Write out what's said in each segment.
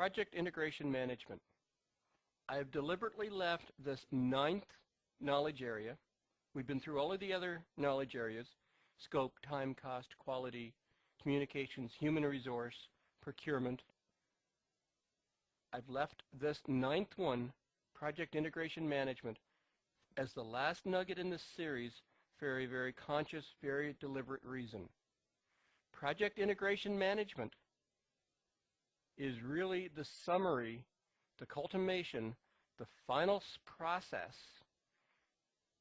Project integration management. I have deliberately left this 9th knowledge area. We've been through all of the other knowledge areas: scope, time, cost, quality, communications, human resource, procurement. I've left this 9th one, project integration management, as the last nugget in this series for a very conscious, very deliberate reason. Project integration management is really the summary, the culmination, the final process,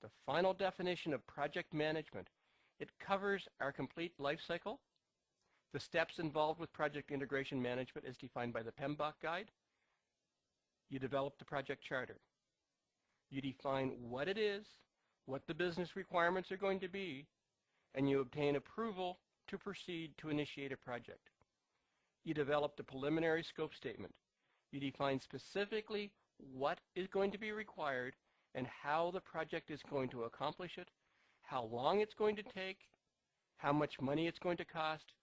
the final definition of project management. It covers our complete life cycle. The steps involved with project integration management is defined by the PMP guide. You develop the project charter. You define what it is, what the business requirements are going to be, and you obtain approval to proceed to initiate a project. You develop the preliminary scope statement. You define specifically what is going to be required and how the project is going to accomplish it, how long it's going to take, how much money it's going to cost,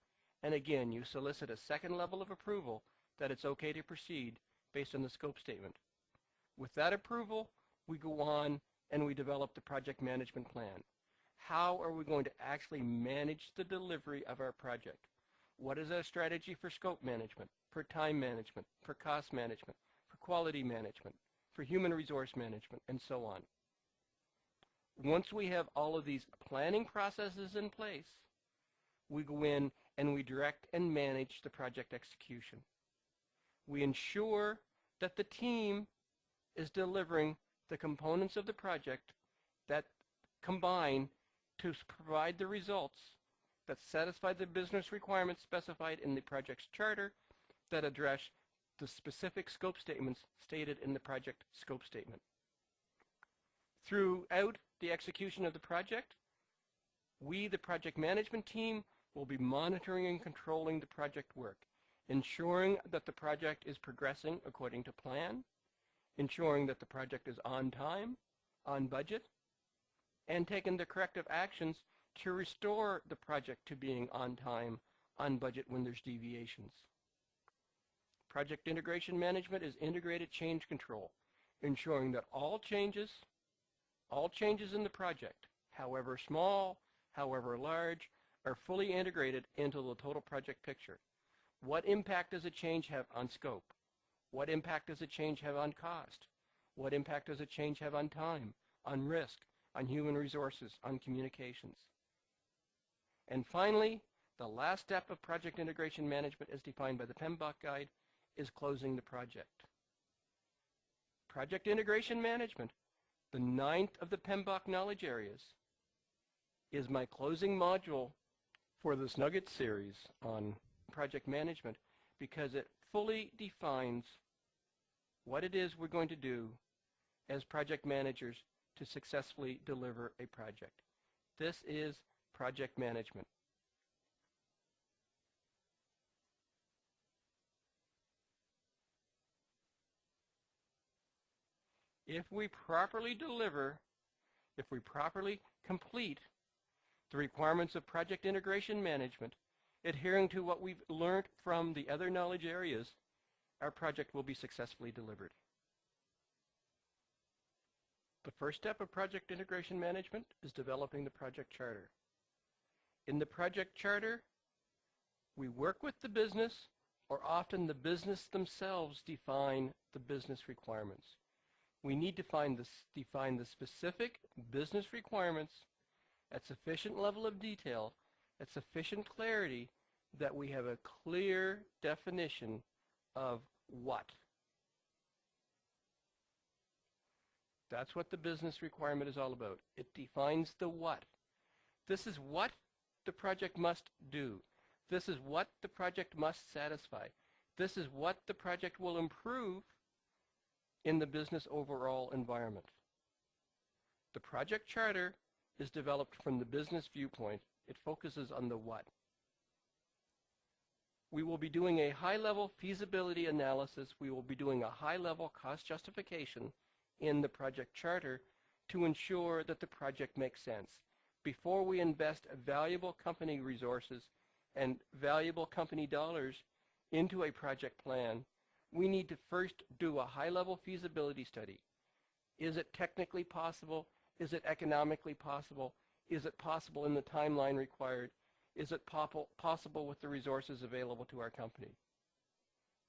and again, you solicit a second level of approval that it's okay to proceed based on the scope statement. With that approval, we go on and we develop the project management plan. How are we going to actually manage the delivery of our project? What is our strategy for scope management, for time management, for cost management, for quality management, for human resource management, and so on? Once we have all of these planning processes in place, we go in and we direct and manage the project execution. We ensure that the team is delivering the components of the project that combine to provide the results that satisfy the business requirements specified in the project's charter, that address the specific scope statements stated in the project scope statement. Throughout the execution of the project, we, the project management team, will be monitoring and controlling the project work, ensuring that the project is progressing according to plan, ensuring that the project is on time, on budget, and taking the corrective actions to restore the project to being on time, on budget when there's deviations. Project integration management is integrated change control, ensuring that all changes in the project, however small, however large, are fully integrated into the total project picture. What impact does a change have on scope? What impact does a change have on cost? What impact does a change have on time, on risk, on human resources, on communications? And finally, the last step of project integration management as defined by the PMP guide is closing the project. Project integration management, the 9th of the PMP knowledge areas, is my closing module for this Nugget series on project management, because it fully defines what it is we're going to do as project managers to successfully deliver a project. This is project management. If we properly deliver, if we properly complete the requirements of project integration management, adhering to what we've learned from the other knowledge areas, our project will be successfully delivered. The first step of project integration management is developing the project charter. In the project charter, we work with the business, or often the business themselves define the business requirements. We need to define the specific business requirements at sufficient level of detail, at sufficient clarity, that we have a clear definition of what. That's what the business requirement is all about. It defines the what. This is what the project must do. This is what the project must satisfy. This is what the project will improve in the business overall environment. The project charter is developed from the business viewpoint. It focuses on the what. We will be doing a high-level feasibility analysis. We will be doing a high-level cost justification in the project charter to ensure that the project makes sense. Before we invest valuable company resources and valuable company dollars into a project plan, we need to first do a high-level feasibility study. Is it technically possible? Is it economically possible? Is it possible in the timeline required? Is it possible with the resources available to our company?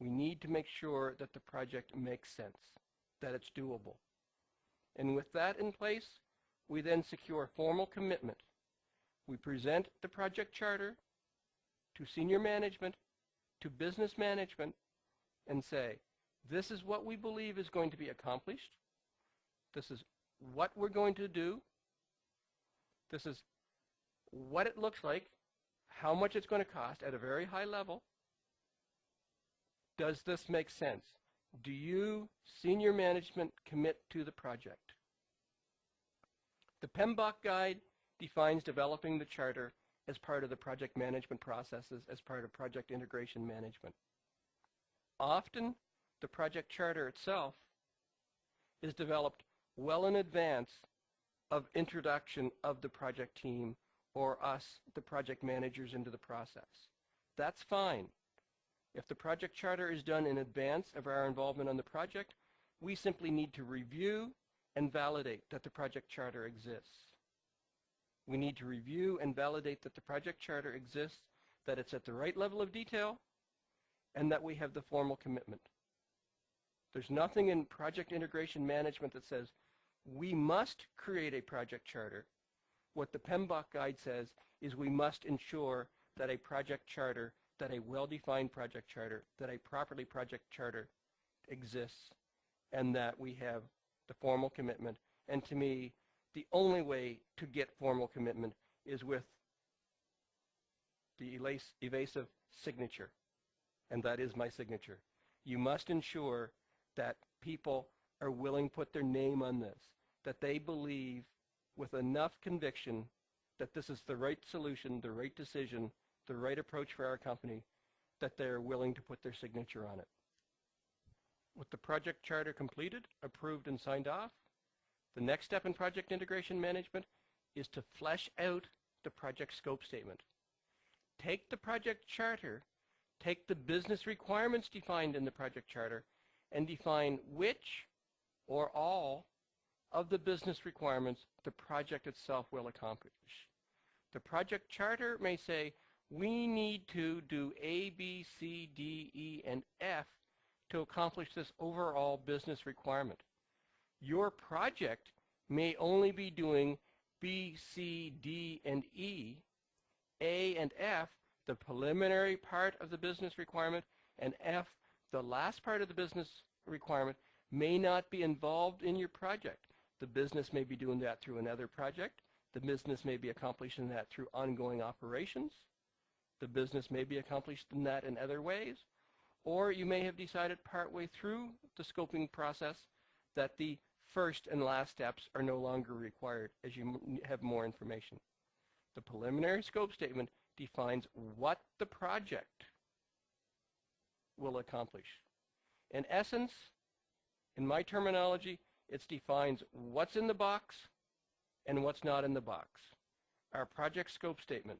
We need to make sure that the project makes sense, that it's doable. And with that in place, we then secure formal commitment. We present the project charter to senior management, to business management, and say, this is what we believe is going to be accomplished. This is what we're going to do. This is what it looks like, how much it's going to cost at a very high level. Does this make sense? Do you, senior management, commit to the project? The PMBOK guide defines developing the charter as part of the project management processes, as part of project integration management. Often, the project charter itself is developed well in advance of introduction of the project team or us, the project managers, into the process. That's fine. If the project charter is done in advance of our involvement on the project, we simply need to review and validate that the project charter exists. We need to review and validate that the project charter exists, that it's at the right level of detail, and that we have the formal commitment. There's nothing in project integration management that says we must create a project charter. What the PMBOK guide says is we must ensure that a project charter, that a well-defined project charter, that a properly project charter exists, and that we have the formal commitment. And to me, the only way to get formal commitment is with the evasive signature, and that is my signature. You must ensure that people are willing to put their name on this, that they believe with enough conviction that this is the right solution, the right decision, the right approach for our company, that they're willing to put their signature on it. With the project charter completed, approved, and signed off, the next step in project integration management is to flesh out the project scope statement. Take the project charter, take the business requirements defined in the project charter, and define which or all of the business requirements the project itself will accomplish. The project charter may say, we need to do A, B, C, D, E, and F to accomplish this overall business requirement. Your project may only be doing B, C, D, and E, A and F, the preliminary part of the business requirement, and F, the last part of the business requirement, may not be involved in your project. The business may be doing that through another project. The business may be accomplishing that through ongoing operations. The business may be accomplished in that in other ways. Or you may have decided partway through the scoping process that the first and last steps are no longer required as you have more information. The preliminary scope statement defines what the project will accomplish. In essence, in my terminology, it defines what's in the box and what's not in the box. Our project scope statement,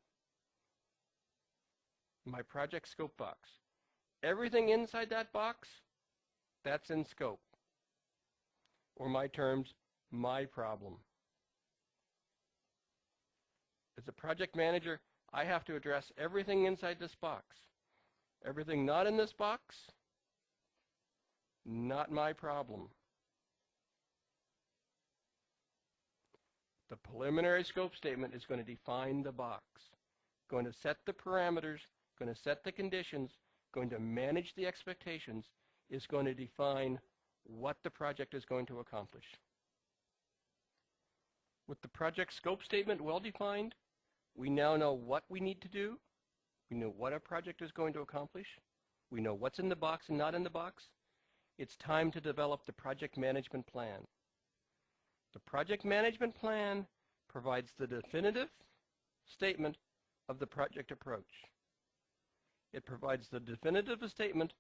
my project scope box. Everything inside that box, that's in scope. Or my terms, my problem. As a project manager, I have to address everything inside this box. Everything not in this box, not my problem. The preliminary scope statement is going to define the box, going to set the parameters, going to set the conditions, going to manage the expectations, is going to define what the project is going to accomplish. With the project scope statement well defined, we now know what we need to do. We know what our project is going to accomplish. We know what's in the box and not in the box. It's time to develop the project management plan. The project management plan provides the definitive statement of the project approach. It provides the definitive statement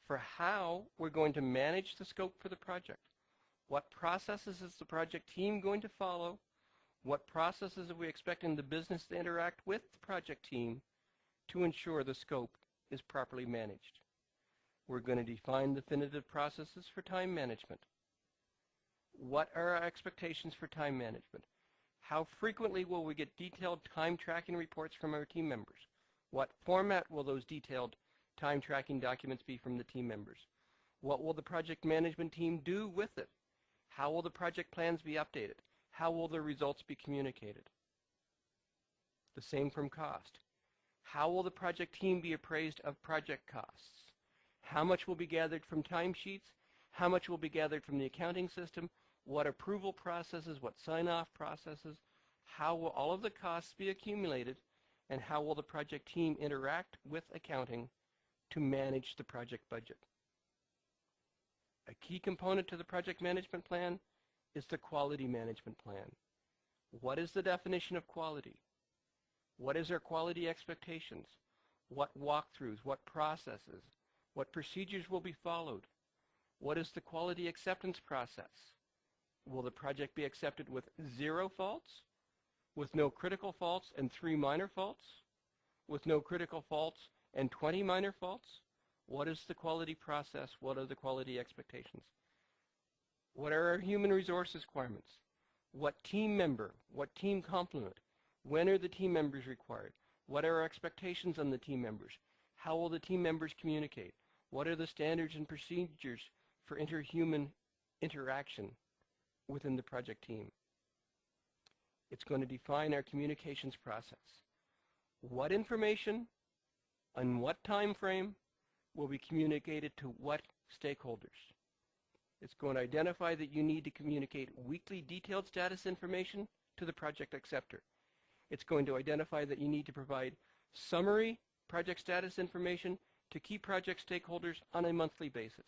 for how we're going to manage the scope for the project. What processes is the project team going to follow? What processes are we expecting the business to interact with the project team to ensure the scope is properly managed? We're going to define definitive processes for time management. What are our expectations for time management? How frequently will we get detailed time tracking reports from our team members? What format will those detailed time tracking documents be from the team members? What will the project management team do with it? How will the project plans be updated? How will the results be communicated? The same from cost. How will the project team be appraised of project costs? How much will be gathered from timesheets? How much will be gathered from the accounting system? What approval processes, what sign-off processes? How will all of the costs be accumulated? And how will the project team interact with accounting to manage the project budget? A key component to the project management plan is the quality management plan. What is the definition of quality? What is our quality expectations? What walkthroughs, what processes, what procedures will be followed? What is the quality acceptance process? Will the project be accepted with 0 faults, with no critical faults and 3 minor faults, with no critical faults and 20 minor faults? What is the quality process? What are the quality expectations? What are our human resources requirements? What team member? What team complement? When are the team members required? What are our expectations on the team members? How will the team members communicate? What are the standards and procedures for interhuman interaction within the project team? It's going to define our communications process. What information on what time frame will be communicated to what stakeholders? It's going to identify that you need to communicate weekly detailed status information to the project acceptor. It's going to identify that you need to provide summary project status information to key project stakeholders on a monthly basis.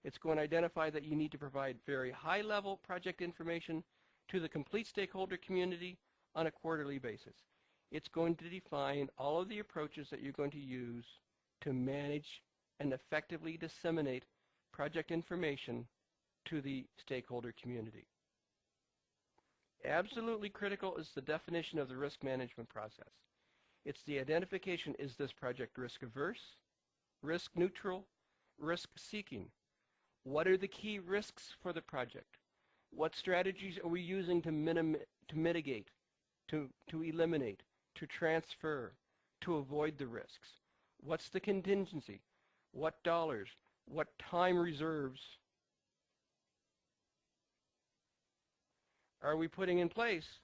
It's going to identify that you need to provide very high-level project information to the complete stakeholder community on a quarterly basis. It's going to define all of the approaches that you're going to use to manage and effectively disseminate project information to the stakeholder community. Absolutely critical is the definition of the risk management process. It's the identification: is this project risk averse, risk neutral, risk seeking? What are the key risks for the project? What strategies are we using to mitigate, to eliminate, to transfer, to avoid the risks? What's the contingency? What dollars? What time reserves are we putting in place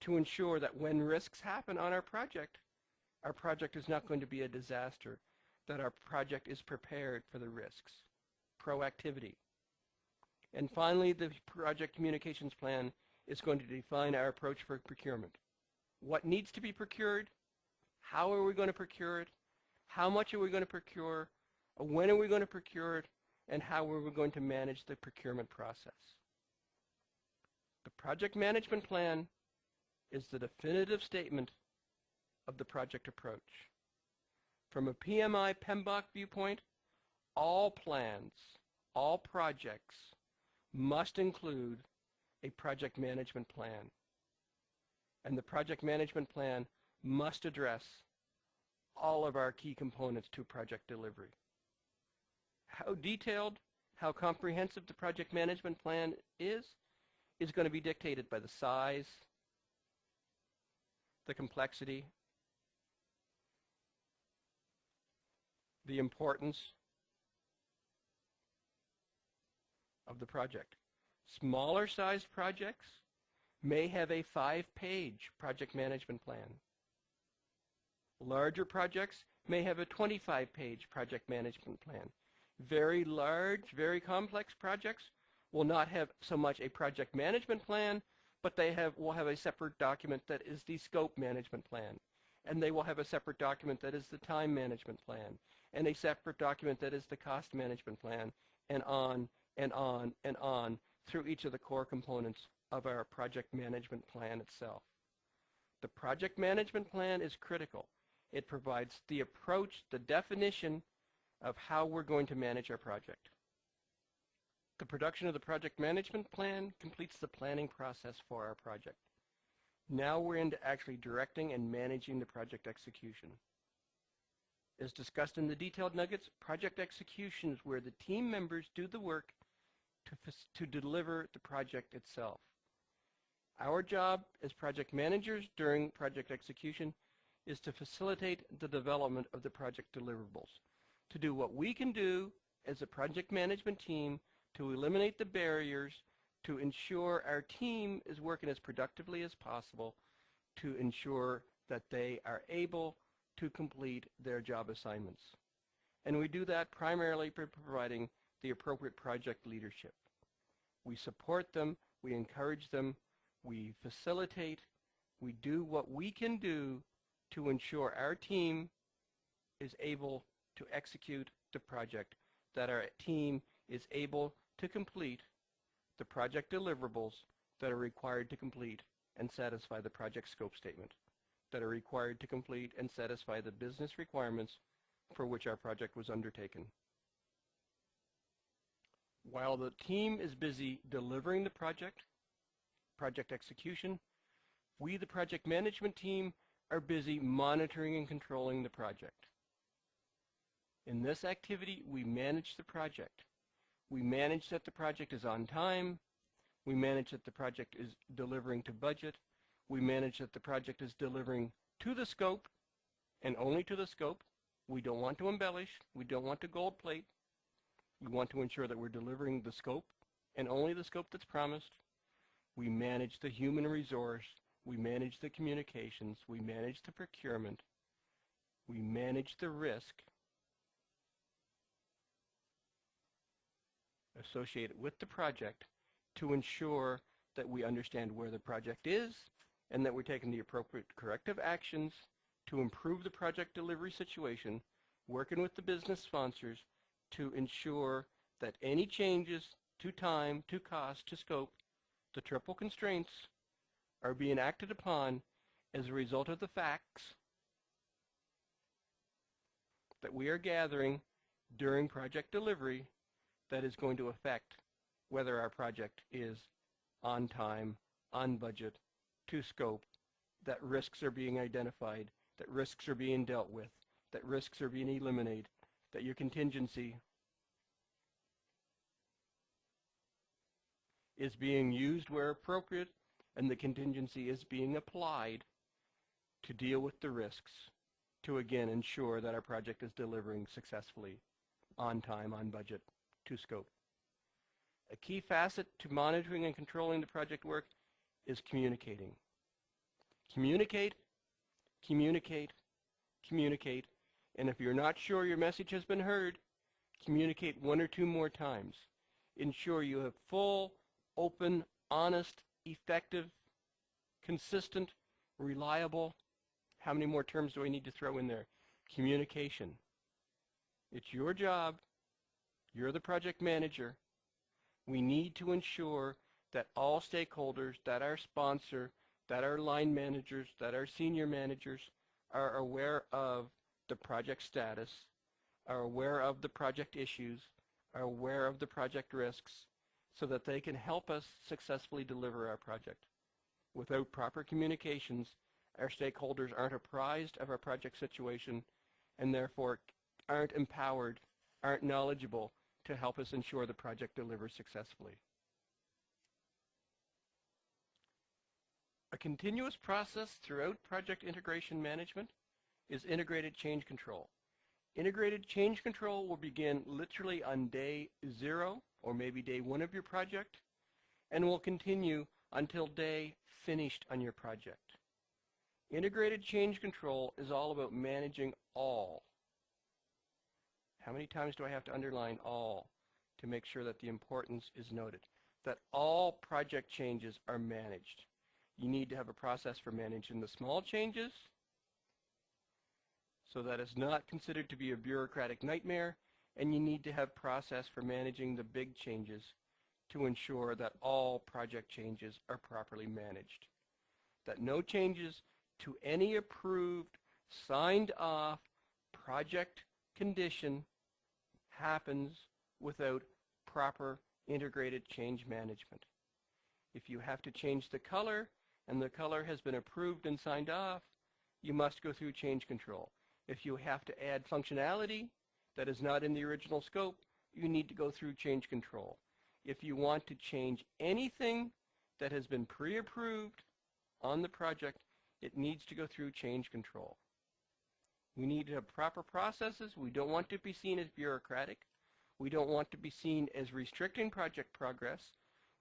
to ensure that when risks happen on our project is not going to be a disaster, that our project is prepared for the risks? Proactivity. And finally, the project communications plan is going to define our approach for procurement. What needs to be procured? How are we going to procure it? How much are we going to procure? When are we going to procure it? And how are we going to manage the procurement process? The project management plan is the definitive statement of the project approach. From a PMI PMBOK viewpoint, all plans, all projects must include a project management plan. And the project management plan must address all of our key components to project delivery. How detailed, how comprehensive the project management plan is going to be dictated by the size, the complexity, the importance of the project. Smaller sized projects may have a 5-page project management plan. Larger projects may have a 25-page project management plan. Very large, very complex projects will not have so much a project management plan, but they will have a separate document that is the scope management plan. And they will have a separate document that is the time management plan, and a separate document that is the cost management plan, and on and on and on through each of the core components of our project management plan itself. The project management plan is critical. It provides the approach, the definition of how we're going to manage our project. The production of the project management plan completes the planning process for our project. Now we're into actually directing and managing the project execution. As discussed in the detailed nuggets, project execution is where the team members do the work to deliver the project itself. Our job as project managers during project execution is to facilitate the development of the project deliverables, to do what we can do as a project management team to eliminate the barriers, to ensure our team is working as productively as possible, to ensure that they are able to complete their job assignments. And we do that primarily by providing the appropriate project leadership. We support them, we encourage them, we facilitate, we do what we can do to ensure our team is able to execute the project, that our team is able to complete the project deliverables that are required to complete and satisfy the project scope statement, that are required to complete and satisfy the business requirements for which our project was undertaken. While the team is busy delivering the project execution, we, the project management team, are busy monitoring and controlling the project. In this activity, we manage the project. We manage that the project is on time. We manage that the project is delivering to budget. We manage that the project is delivering to the scope and only to the scope. We don't want to embellish. We don't want to gold plate. We want to ensure that we're delivering the scope and only the scope that's promised. We manage the human resource. We manage the communications. We manage the procurement. We manage the risk associated with the project to ensure that we understand where the project is and that we're taking the appropriate corrective actions to improve the project delivery situation, working with the business sponsors to ensure that any changes to time, to cost, to scope, the triple constraints are being acted upon as a result of the facts that we are gathering during project delivery that is going to affect whether our project is on time, on budget, to scope, that risks are being identified, that risks are being dealt with, that risks are being eliminated, that your contingency is being used where appropriate, and the contingency is being applied to deal with the risks, to again ensure that our project is delivering successfully, on time, on budget, to scope. A key facet to monitoring and controlling the project work is communicating. Communicate, communicate, communicate, and if you're not sure your message has been heard, communicate one or two more times. Ensure you have full, open, honest, effective, consistent, reliable, how many more terms do I need to throw in there? Communication. It's your job. You're the project manager. We need to ensure that all stakeholders, that our sponsor, that our line managers, that our senior managers are aware of the project status, are aware of the project issues, are aware of the project risks, so that they can help us successfully deliver our project. Without proper communications, our stakeholders aren't apprised of our project situation and therefore aren't empowered, aren't knowledgeable to help us ensure the project delivers successfully. A continuous process throughout project integration management is integrated change control. Integrated change control will begin literally on day 0 or maybe day 1 of your project and will continue until day finished on your project. Integrated change control is all about managing all. How many times do I have to underline all to make sure that the importance is noted? That all project changes are managed. You need to have a process for managing the small changes so that it's not considered to be a bureaucratic nightmare, and you need to have process for managing the big changes to ensure that all project changes are properly managed. That no changes to any approved, signed off project condition happens without proper integrated change management. If you have to change the color and the color has been approved and signed off, you must go through change control. If you have to add functionality that is not in the original scope, you need to go through change control. If you want to change anything that has been pre-approved on the project, it needs to go through change control. We need to have proper processes. We don't want to be seen as bureaucratic. We don't want to be seen as restricting project progress.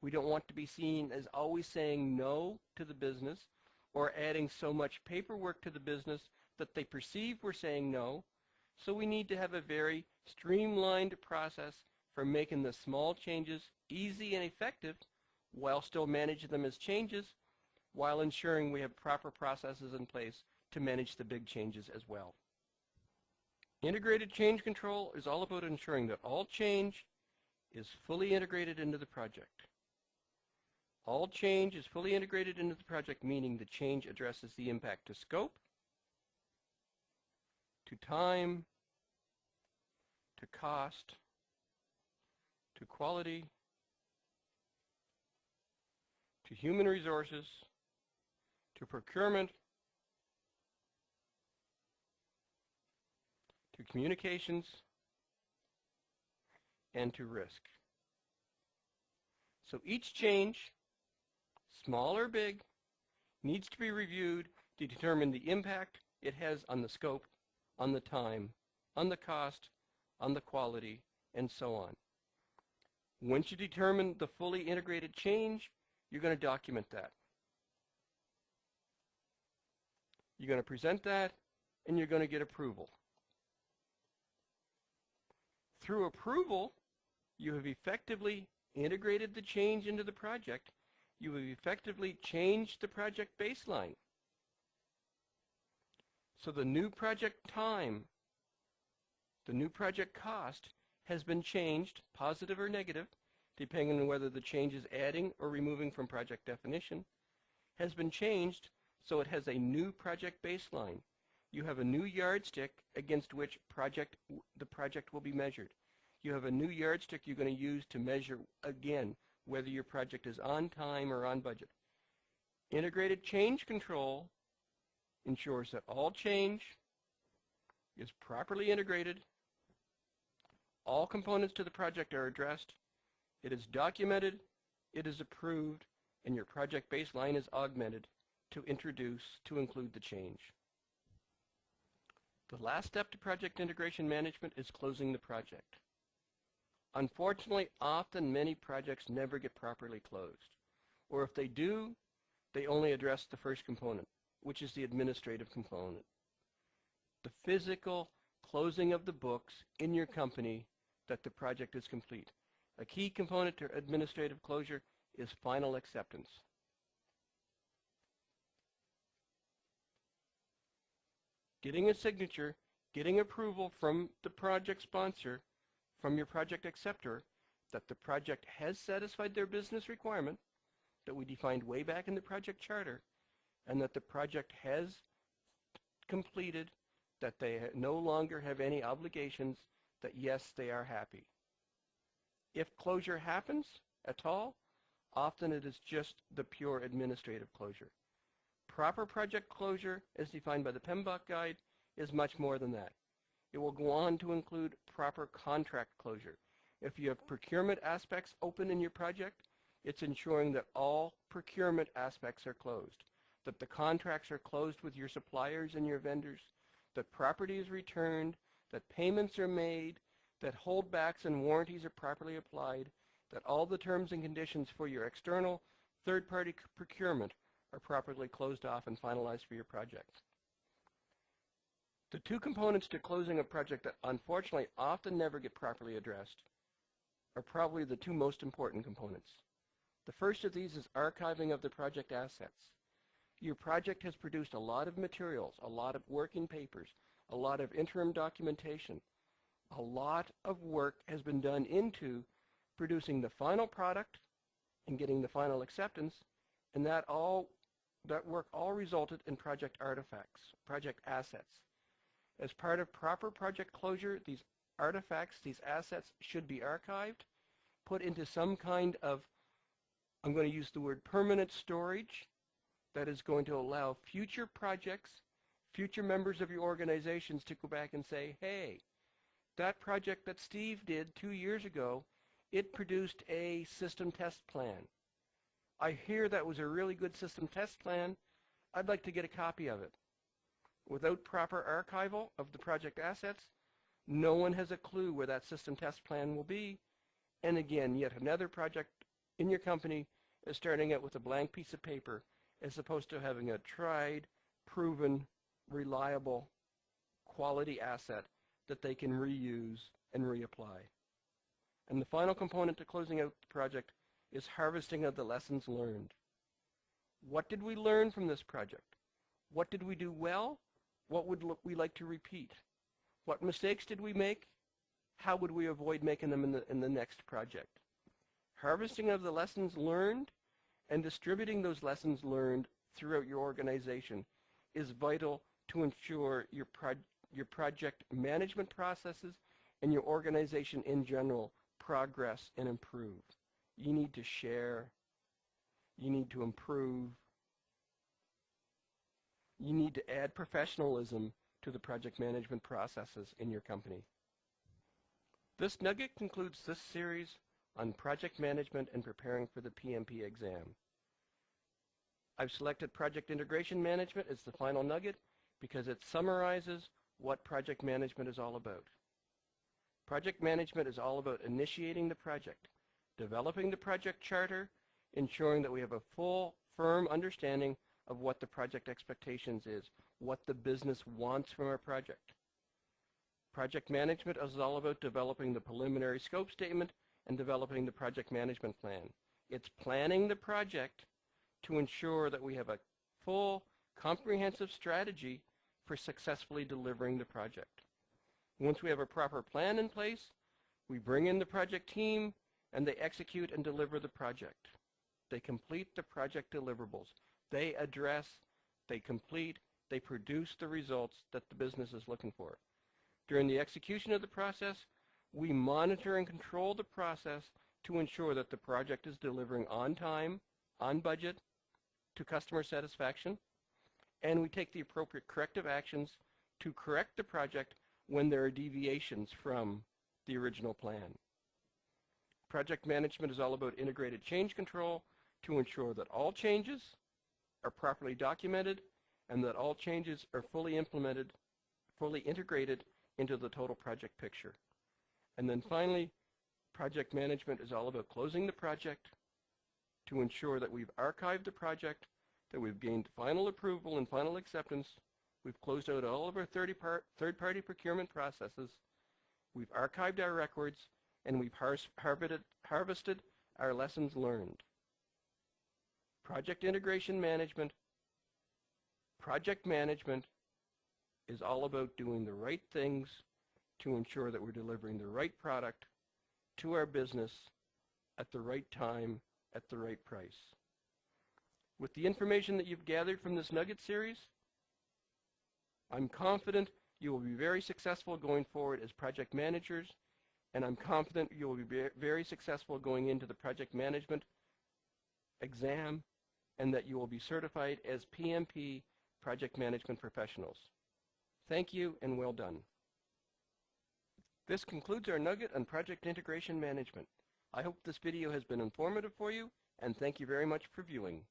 We don't want to be seen as always saying no to the business or adding so much paperwork to the business that they perceive we're saying no. So we need to have a very streamlined process for making the small changes easy and effective while still managing them as changes, while ensuring we have proper processes in place to manage the big changes as well. Integrated change control is all about ensuring that all change is fully integrated into the project. All change is fully integrated into the project, meaning the change addresses the impact to scope, to time, to cost, to quality, to human resources, to procurement, to communications, and to risk. So each change, small or big, needs to be reviewed to determine the impact it has on the scope, on the time, on the cost, on the quality, and so on. Once you determine the fully integrated change, you're going to document that. You're going to present that, and you're going to get approval. Through approval, you have effectively integrated the change into the project. You have effectively changed the project baseline. So the new project time, the new project cost has been changed, positive or negative, depending on whether the change is adding or removing from project definition, has been changed so it has a new project baseline. You have a new yardstick against which the project will be measured. You have a new yardstick you're going to use to measure again whether your project is on time or on budget. Integrated change control ensures that all change is properly integrated, all components to the project are addressed, it is documented, it is approved, and your project baseline is augmented to include the change. The last step to project integration management is closing the project. Unfortunately, often many projects never get properly closed, or if they do, they only address the first component, which is the administrative component. The physical closing of the books in your company that the project is complete. A key component to administrative closure is final acceptance. Getting a signature, getting approval from the project sponsor, from your project acceptor, that the project has satisfied their business requirement that we defined way back in the project charter, and that the project has completed, that they no longer have any obligations, that yes, they are happy. If closure happens at all, often it is just the pure administrative closure. Proper project closure, as defined by the PMBOK guide, is much more than that. It will go on to include proper contract closure. If you have procurement aspects open in your project, it's ensuring that all procurement aspects are closed, that the contracts are closed with your suppliers and your vendors, that property is returned, that payments are made, that holdbacks and warranties are properly applied, that all the terms and conditions for your external third-party procurement are properly closed off and finalized for your project. The two components to closing a project that unfortunately often never get properly addressed are probably the two most important components. The first of these is archiving of the project assets. Your project has produced a lot of materials, a lot of working papers, a lot of interim documentation. A lot of work has been done into producing the final product and getting the final acceptance, and that work all resulted in project artifacts, project assets. As part of proper project closure, these artifacts, these assets should be archived, put into some kind of, I'm going to use the word permanent storage, that is going to allow future projects, future members of your organizations to go back and say, hey, that project that Steve did 2 years ago, it produced a system test plan. I hear that was a really good system test plan. I'd like to get a copy of it. Without proper archival of the project assets, no one has a clue where that system test plan will be. And again, yet another project in your company is starting out with a blank piece of paper as opposed to having a tried, proven, reliable, quality asset that they can reuse and reapply. And the final component to closing out the project is harvesting of the lessons learned. What did we learn from this project? What did we do well? What would we like to repeat? What mistakes did we make? How would we avoid making them in the next project? Harvesting of the lessons learned and distributing those lessons learned throughout your organization is vital to ensure your project management processes and your organization in general progress and improve. You need to share. You need to improve. You need to add professionalism to the project management processes in your company. This nugget concludes this series on project management and preparing for the PMP exam. I've selected project integration management as the final nugget because it summarizes what project management is all about. Project management is all about initiating the project, developing the project charter, ensuring that we have a full, firm understanding of what the project expectations is, what the business wants from our project. Project management is all about developing the preliminary scope statement and developing the project management plan. It's planning the project to ensure that we have a full, comprehensive strategy for successfully delivering the project. Once we have a proper plan in place, we bring in the project team and they execute and deliver the project. They complete the project deliverables. They address, they complete, they produce the results that the business is looking for. During the execution of the process, we monitor and control the process to ensure that the project is delivering on time, on budget, to customer satisfaction, and we take the appropriate corrective actions to correct the project when there are deviations from the original plan. Project management is all about integrated change control to ensure that all changes are properly documented and that all changes are fully implemented, fully integrated into the total project picture. And then finally, project management is all about closing the project to ensure that we've archived the project, that we've gained final approval and final acceptance, we've closed out all of our third-party procurement processes, we've archived our records, and we've harvested our lessons learned. Project integration management, project management is all about doing the right things to ensure that we're delivering the right product to our business at the right time, at the right price. With the information that you've gathered from this Nugget series, I'm confident you will be very successful going forward as project managers, and I'm confident you will be very successful going into the project management exam, and that you will be certified as PMP project management professionals. Thank you and well done. This concludes our nugget on project integration management. I hope this video has been informative for you, and thank you very much for viewing.